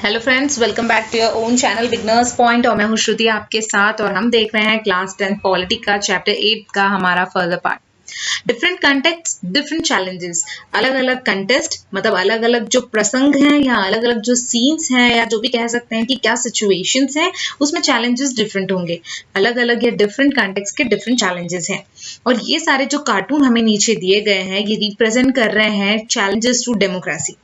Hello friends, welcome back to your own channel beginners point. और मैं हूं श्रुति आपके साथ और हम देख रहे हैं क्लास 10 पॉलिटी का चैप्टर 8 का हमारा further part. Different context, different challenges. अलग अलग कंटेस्ट मतलब अलग अलग जो प्रसंग हैं या अलग अलग जो सीन्स हैं या जो भी कह सकते हैं कि क्या सिचुएशंस हैं, उसमें चैलेंजेस डिफरेंट होंगे। अलग अलग या डिफरेंट कंटेक्स्ट के डिफरेंट चैलेंजेस हैं। और ये सारे जो कार्टून हमें नीचे दिए गए हैं ये रिप्रेजेंट कर रहे हैं challenges to democracy,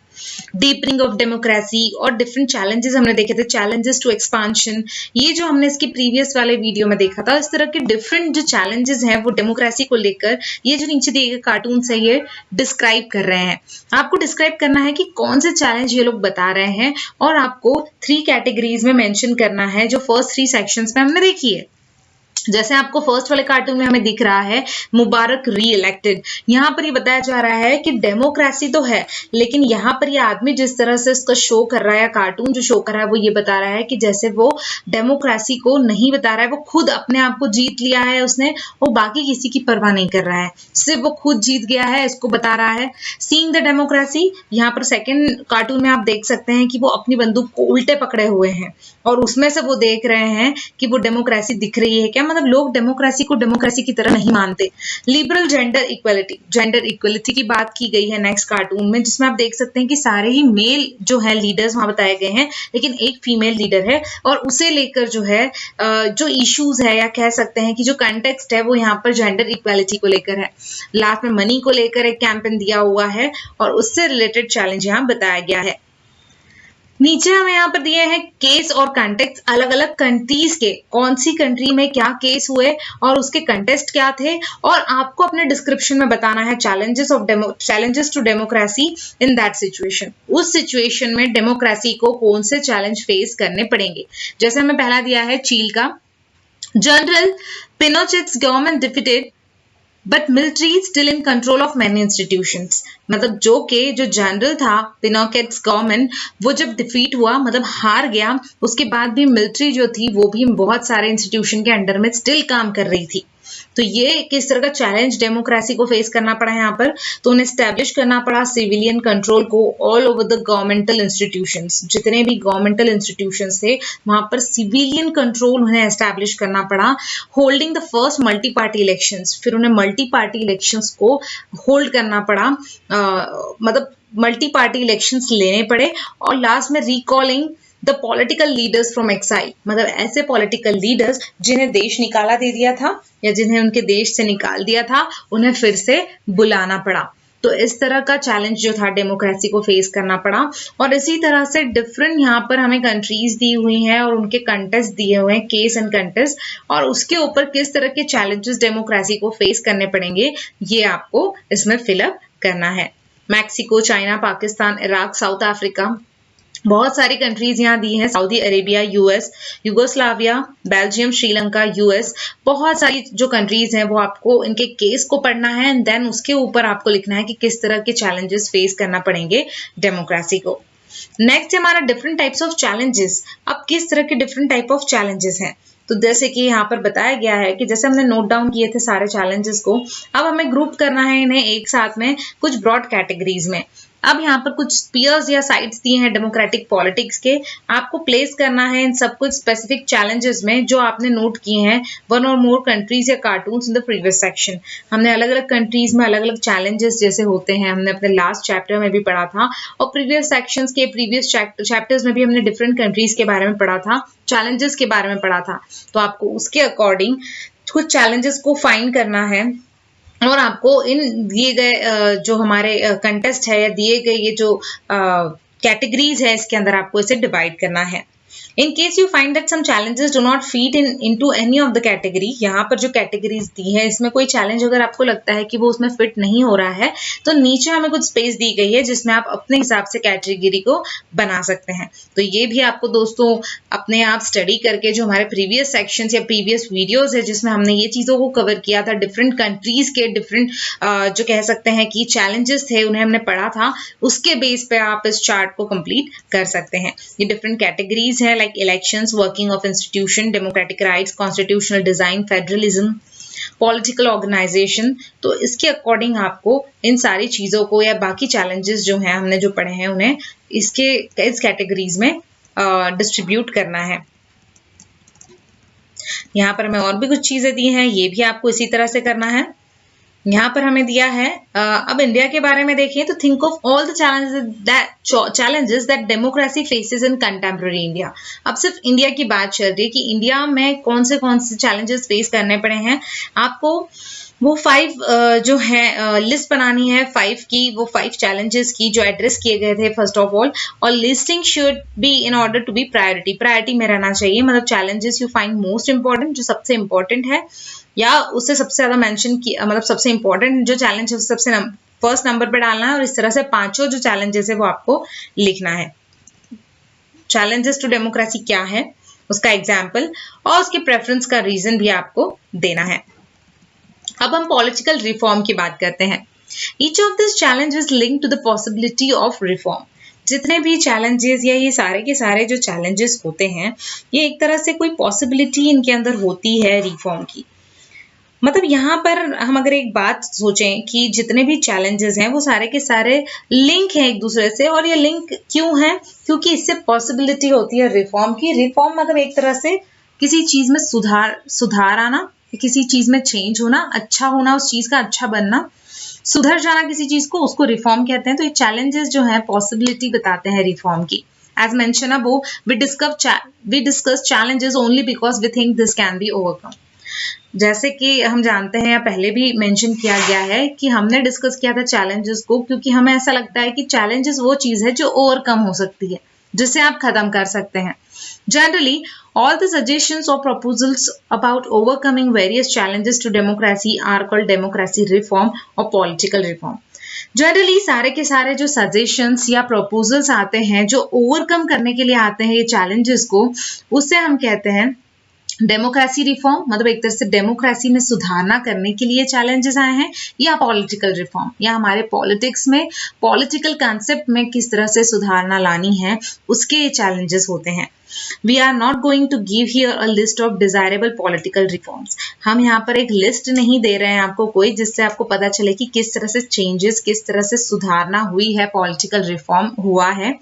deepening of democracy और डिफरेंट चैलेंजेस हमने देखे थे, चैलेंजेस टू एक्सपांशन। ये जो हमने इसकी प्रीवियस वाले वीडियो में देखा था, इस तरह के डिफरेंट जो चैलेंजेस हैं वो डेमोक्रेसी को लेकर ये जो नीचे दिए गए कार्टून है ये डिस्क्राइब कर रहे हैं। आपको डिस्क्राइब करना है कि कौन से चैलेंज ये लोग बता रहे हैं और आपको 3 कैटेगरीज में मेंशन करना है जो फर्स्ट 3 सेक्शंस में हमने देखी है। जैसे आपको फर्स्ट वाले कार्टून में हमें दिख रहा है मुबारक री इलेक्टेड। यहाँ पर ये बताया जा रहा है कि डेमोक्रेसी तो है, लेकिन यहाँ पर ये आदमी जिस तरह से इसका शो कर रहा है, कार्टून जो शो कर रहा है वो ये बता रहा है कि जैसे वो डेमोक्रेसी को नहीं बता रहा है, वो खुद अपने आप को जीत लिया है उसने, वो बाकी किसी की परवाह नहीं कर रहा है, सिर्फ वो खुद जीत गया है इसको बता रहा है। सीइंग द डेमोक्रेसी, यहाँ पर सेकेंड कार्टून में आप देख सकते हैं कि वो अपनी बंदूक को उल्टे पकड़े हुए हैं और उसमें से वो देख रहे हैं कि वो डेमोक्रेसी दिख रही है क्या, मतलब लोग डेमोक्रेसी को डेमोक्रेसी की तरह नहीं मानते। Liberal gender equality, gender equality की बात की गई है नेक्स्ट कार्टून में, जिसमें आप देख सकते हैं कि सारे ही मेल जो है लीडर्स वहां बताए गए हैं, लेकिन एक फीमेल लीडर है और उसे लेकर जो है जो इश्यूज है या कह सकते हैं कि जो कंटेक्स्ट है वो यहाँ पर जेंडर इक्वलिटी को लेकर है। लास्ट में मनी को लेकर एक कैंपेन दिया हुआ है और उससे रिलेटेड चैलेंज यहाँ बताया गया है। नीचे हमें यहाँ पर दिए हैं केस और कंटेक्स्ट, अलग अलग कंट्रीज के, कौन सी कंट्री में क्या केस हुए और उसके कंटेस्ट क्या थे, और आपको अपने डिस्क्रिप्शन में बताना है challenges to democracy in that situation. उस सिचुएशन में डेमोक्रेसी को कौन से चैलेंज फेस करने पड़ेंगे। जैसे हमें पहला दिया है चील का, general Pinochet's government defeated but military still in control of many institutions. मतलब जो जनरल था पिनोचेट्स गवर्नमेंट, वो जब डिफीट हुआ मतलब हार गया, उसके बाद भी मिलिट्री जो थी वो भी बहुत सारे इंस्टीट्यूशन के अंडर में स्टिल काम कर रही थी। तो ये किस तरह का चैलेंज डेमोक्रेसी को फेस करना पड़ा यहाँ पर, तो उन्हें स्टैब्लिश करना पड़ा सिविलियन कंट्रोल को all over the governmental institutions. जितने भी गवर्नमेंटल इंस्टीट्यूशंस थे वहां पर सिविलियन कंट्रोल उन्हें एस्टैब्लिश करना पड़ा। Holding the first multi party elections, फिर उन्हें मल्टी पार्टी इलेक्शंस को होल्ड करना पड़ा, मतलब मल्टी पार्टी इलेक्शंस लेने पड़े। और लास्ट में recalling the political leaders from exile, मतलब ऐसे पॉलिटिकल लीडर्स जिन्हें देश निकाला दे दिया था या जिन्हें उनके देश से निकाल दिया था, उन्हें फिर से बुलाना पड़ा। तो इस तरह का चैलेंज जो था डेमोक्रेसी को फेस करना पड़ा। और इसी तरह से डिफरेंट यहाँ पर हमें कंट्रीज दी हुई हैं और उनके कंटेस्ट दिए हुए हैं, केस एंड कंटेस्ट, और उसके ऊपर किस तरह के चैलेंजेस डेमोक्रेसी को फेस करने पड़ेंगे ये आपको इसमें फिलअप करना है। Mexico, China, Pakistan, Iraq, south Africa, बहुत सारी कंट्रीज यहाँ दी हैं, Saudi Arabia, US, Yugoslavia, Belgium, Sri Lanka, US, बहुत सारी जो कंट्रीज हैं वो आपको इनके केस को पढ़ना है एंड देन उसके ऊपर आपको लिखना है कि किस तरह के चैलेंजेस फेस करना पड़ेंगे डेमोक्रेसी को। नेक्स्ट है हमारा डिफरेंट टाइप्स ऑफ चैलेंजेस। अब किस तरह के डिफरेंट टाइप ऑफ चैलेंजेस हैं, तो जैसे कि यहाँ पर बताया गया है कि जैसे हमने नोट डाउन किए थे सारे चैलेंजेस को, अब हमें ग्रुप करना है इन्हें एक साथ में कुछ ब्रॉड कैटेगरीज में। अब यहाँ पर कुछ स्पीयर्स या साइट्स दिए हैं डेमोक्रेटिक पॉलिटिक्स के, आपको प्लेस करना है इन सब कुछ स्पेसिफिक चैलेंजेस में जो आपने नोट किए हैं वन और मोर कंट्रीज या cartoons in the previous section. हमने अलग अलग कंट्रीज में अलग अलग चैलेंजेस जैसे होते हैं हमने अपने लास्ट चैप्टर में भी पढ़ा था, और प्रीवियस सेक्शंस के प्रीवियस चैप्टर्स में भी हमने डिफरेंट कंट्रीज के बारे में पढ़ा था, चैलेंजेस के बारे में पढ़ा था। तो आपको उसके अकॉर्डिंग कुछ चैलेंजेस को फाइंड करना है और आपको इन दिए गए जो हमारे कंटेस्ट है या दिए गए ये जो कैटेगरीज है इसके अंदर आपको इसे डिवाइड करना है। In case you find that some challenges do not fit into any of the category, यहाँ पर जो कैटेगरीज दी है इसमें कोई चैलेंज अगर आपको लगता है कि वो उसमें फिट नहीं हो रहा है, तो नीचे हमें कुछ स्पेस दी गई है जिसमें आप अपने हिसाब से कैटेगरी को बना सकते हैं। तो ये भी आपको दोस्तों अपने आप स्टडी करके जो हमारे प्रीवियस सेक्शंस या प्रीवियस वीडियोस है जिसमें हमने ये चीज़ों को कवर किया था, डिफरेंट कंट्रीज के डिफरेंट जो कह सकते हैं कि चैलेंजेस थे उन्हें हमने पढ़ा था, उसके बेस पे आप इस चार्ट को कंप्लीट कर सकते हैं। ये डिफरेंट कैटेगरीज है like elections, working of institution, democratic rights, constitutional design, federalism, political organisation. तो इसके अकॉर्डिंग आपको इन सारी चीज़ों को या बाकी चैलेंजेस जो हैं हमने जो पढ़े हैं उन्हें इस कैटेगरीज में डिस्ट्रीब्यूट करना है। यहाँ पर हमें और भी कुछ चीजें दी हैं, ये भी आपको इसी तरह से करना है। यहाँ पर हमें दिया है अब इंडिया के बारे में देखिए तो think of all the challenges that democracy faces in contemporary India. अब सिर्फ इंडिया की बात चल रही है कि इंडिया में कौन से चैलेंजेस फेस करने पड़े हैं। आपको वो 5 जो है लिस्ट बनानी है 5 की, वो 5 चैलेंजेस की जो एड्रेस किए गए थे फर्स्ट ऑफ ऑल, और listing should be in order to be priority में रहना चाहिए। मतलब challenges you find most important, जो सबसे इंपॉर्टेंट है या उससे सबसे ज्यादा मेंशन किया, मतलब सबसे इंपॉर्टेंट जो चैलेंज है सबसे फर्स्ट नंबर पे डालना है, और इस तरह से 5 जो चैलेंजेस है वो आपको लिखना है। चैलेंजेस टू डेमोक्रेसी क्या है, उसका एग्जाम्पल और उसके प्रेफरेंस का रीजन भी आपको देना है। अब हम पॉलिटिकल रिफॉर्म की बात करते हैं। Each of this challenge is linked to the possibility of reform. जितने भी चैलेंजेस या ये सारे के सारे जो चैलेंजेस होते हैं, ये एक तरह से कोई पॉसिबिलिटी इनके अंदर होती है रिफॉर्म की। मतलब यहाँ पर हम अगर एक बात सोचें कि जितने भी चैलेंजेस हैं वो सारे के सारे लिंक हैं एक दूसरे से, और ये लिंक क्यों है, क्योंकि इससे पॉसिबिलिटी होती है रिफॉर्म की। रिफॉर्म मतलब एक तरह से किसी चीज में सुधार आना, किसी चीज में चेंज होना, अच्छा होना, उस चीज का अच्छा बनना, सुधर जाना किसी चीज को, उसको रिफॉर्म कहते हैं। तो ये चैलेंजेस जो है पॉसिबिलिटी बताते हैं रिफॉर्म की। As mention above, we discuss challenges only because we think this can be overcome। जैसे कि हम जानते हैं या पहले भी मेंशन किया गया है कि हमने डिस्कस किया था चैलेंजेस को क्योंकि हमें ऐसा लगता है कि चैलेंजेस वो चीज है जो ओवरकम हो सकती है, जिसे आप खत्म कर सकते हैं। Generally, all the suggestions or proposals about overcoming various challenges to democracy are called democracy reform or political reform। Generally सारे के सारे जो सजेशंस या प्रपोजल्स आते हैं जो ओवरकम करने के लिए आते हैं ये चैलेंजेस को, उससे हम कहते हैं डेमोक्रेसी रिफॉर्म। मतलब एक तरह से डेमोक्रेसी में सुधारना करने के लिए चैलेंजेस आए हैं, या पॉलिटिकल रिफॉर्म, या हमारे पॉलिटिक्स में पॉलिटिकल कॉन्सेप्ट में किस तरह से सुधारना लानी है, उसके ये चैलेंजेस होते हैं। We are not going to give here a list of desirable political reforms। हम यहाँ पर एक लिस्ट नहीं दे रहे हैं आपको कोई, जिससे आपको पता चले कि किस तरह से चेंजेस, किस तरह से सुधारना हुई है, पॉलिटिकल रिफॉर्म हुआ है।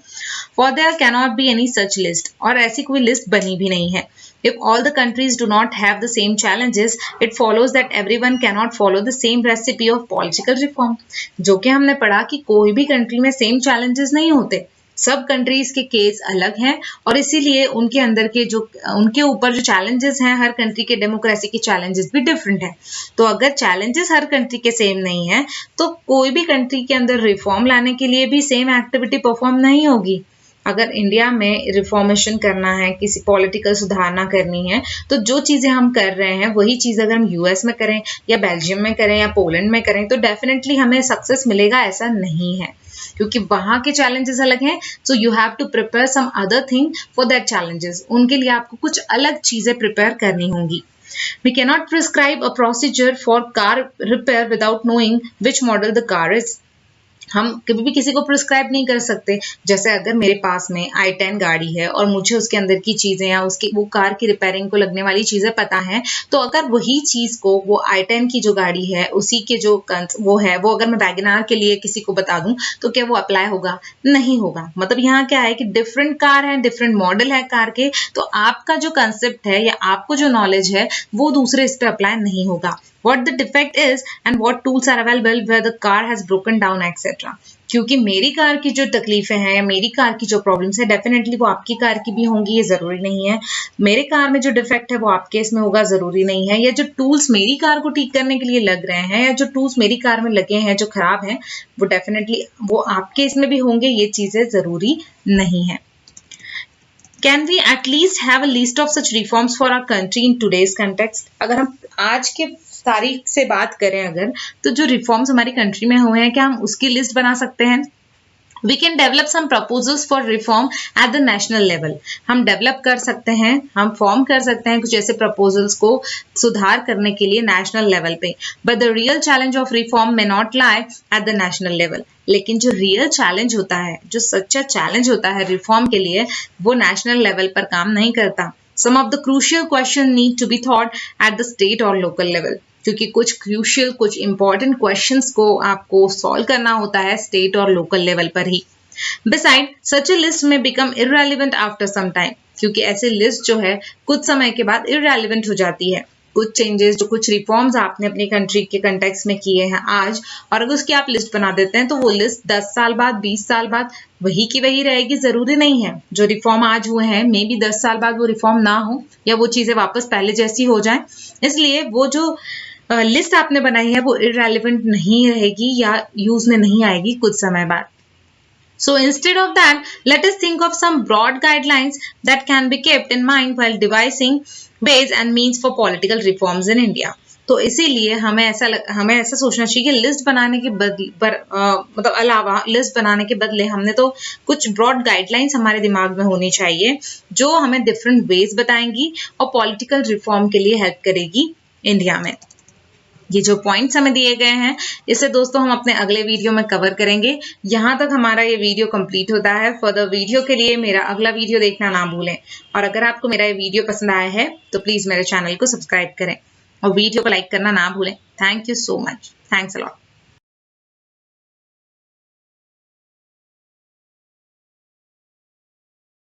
For there cannot be any such list, और ऐसी कोई लिस्ट बनी भी नहीं है। If all the countries do not have the same challenges, it follows that everyone cannot follow the same recipe of political reform। जो कि हमने पढ़ा कि कोई भी कंट्री में सेम चैलेंजेस नहीं होते, सब कंट्रीज के केस अलग हैं, और इसीलिए उनके अंदर के जो उनके ऊपर जो चैलेंजेस हैं, हर कंट्री के डेमोक्रेसी के चैलेंजेस भी डिफरेंट हैं। तो अगर चैलेंजेस हर कंट्री के सेम नहीं है तो कोई भी कंट्री के अंदर रिफॉर्म लाने के लिए भी सेम एक्टिविटी परफॉर्म नहीं होगी। अगर इंडिया में रिफॉर्मेशन करना है, किसी पॉलिटिकल सुधारना करनी है, तो जो चीजें हम कर रहे हैं वही चीज अगर हम यूएस में करें या बेल्जियम में करें या पोलैंड में करें तो डेफिनेटली हमें सक्सेस मिलेगा, ऐसा नहीं है, क्योंकि वहां के चैलेंजेस अलग हैं। So you have to prepare some other thing for that challenges. उनके लिए आपको कुछ अलग चीजें प्रिपेयर करनी होंगी। We cannot prescribe a procedure for car repair without knowing which model the car is। हम कभी भी किसी को प्रिस्क्राइब नहीं कर सकते। जैसे अगर मेरे पास में i10 गाड़ी है और मुझे उसके अंदर की चीजें या उसकी वो कार की रिपेयरिंग को लगने वाली चीजें पता है, तो अगर वही चीज को वो i10 की जो गाड़ी है उसी के जो वो है वो अगर मैं वैगनआर के लिए किसी को बता दूं तो क्या वो अप्लाई होगा? नहीं होगा। मतलब यहाँ क्या है कि डिफरेंट कार है, डिफरेंट मॉडल है कार के, तो आपका जो कंसेप्ट है या आपको जो नॉलेज है वो दूसरे इस पे अप्लाई नहीं होगा। What the defect is and what tools are available where the car has broken down etc। क्योंकि मेरी कार की जो तकलीफें हैं या मेरी कार की जो प्रॉब्लम्स है डेफिनेटली वो आपकी कार की भी होंगी, ये जरूरी नहीं है। मेरे कार में जो डिफेक्ट है वो आपके इसमें होगा, जरूरी नहीं है। या जो टूल्स मेरी कार को ठीक करने के लिए लग रहे हैं या जो टूल्स मेरी कार में लगे हैं जो खराब हैं वो डेफिनेटली वो आपके इसमें भी होंगे, ये चीजें जरूरी नहीं है। Can we at least have a list of such reforms for our country in today's context? अगर हम आज के तारीख से बात करें अगर, तो जो रिफॉर्म्स हमारी कंट्री में हुए हैं क्या हम उसकी लिस्ट बना सकते हैं? We can develop some proposals for reform at the national level। हम डेवलप कर सकते हैं, हम फॉर्म कर सकते हैं कुछ ऐसे प्रपोजल्स को सुधार करने के लिए नेशनल लेवल पे। But the real challenge of reform may not lie at the national level। लेकिन जो रियल चैलेंज होता है, जो सच्चा चैलेंज होता है रिफॉर्म के लिए, वो नेशनल लेवल पर काम नहीं करता। Some of the crucial questions need to be thought at the state or local level। क्योंकि कुछ क्रूशियल, कुछ इंपॉर्टेंट क्वेश्चंस को आपको सॉल्व करना होता है स्टेट और लोकल लेवल पर ही। Beside, such a list may become irrelevant after some time, क्योंकि ऐसी लिस्ट जो है कुछ समय के बाद irrelevant हो जाती है। कुछ चेंजेस जो कुछ रिफॉर्म्स आपने अपनी कंट्री के कंटेक्स्ट में किए हैं आज, और अगर उसकी आप लिस्ट बना देते हैं तो वो लिस्ट 10 साल बाद 20 साल बाद वही की वही रहेगी, जरूरी नहीं है। जो रिफॉर्म आज हुए हैं मे बी 10 साल बाद वो रिफॉर्म ना हो या वो चीजें वापस पहले जैसी हो जाए, इसलिए वो जो लिस्ट आपने बनाई है वो इररेलेवेंट नहीं रहेगी या यूज में नहीं आएगी कुछ समय बाद। So instead of that, let us think of some broad guidelines that can be kept in mind while devising ways and means for political reforms in India. तो इसीलिए हमें ऐसा सोचना चाहिए कि लिस्ट बनाने के मतलब अलावा लिस्ट बनाने के बदले हमने तो कुछ ब्रॉड गाइडलाइंस हमारे दिमाग में होनी चाहिए जो हमें डिफरेंट वेज बताएंगी और पॉलिटिकल रिफॉर्म के लिए हेल्प करेगी इंडिया में। ये जो पॉइंट्स हमें दिए गए हैं इसे दोस्तों हम अपने अगले वीडियो में कवर करेंगे। यहाँ तक हमारा ये वीडियो कंप्लीट होता है। फर्दर वीडियो के लिए मेरा अगला वीडियो देखना ना भूलें, और अगर आपको मेरा ये वीडियो पसंद आया है तो प्लीज मेरे चैनल को सब्सक्राइब करें और वीडियो को लाइक करना ना भूलें। Thank you so much. Thanks a lot.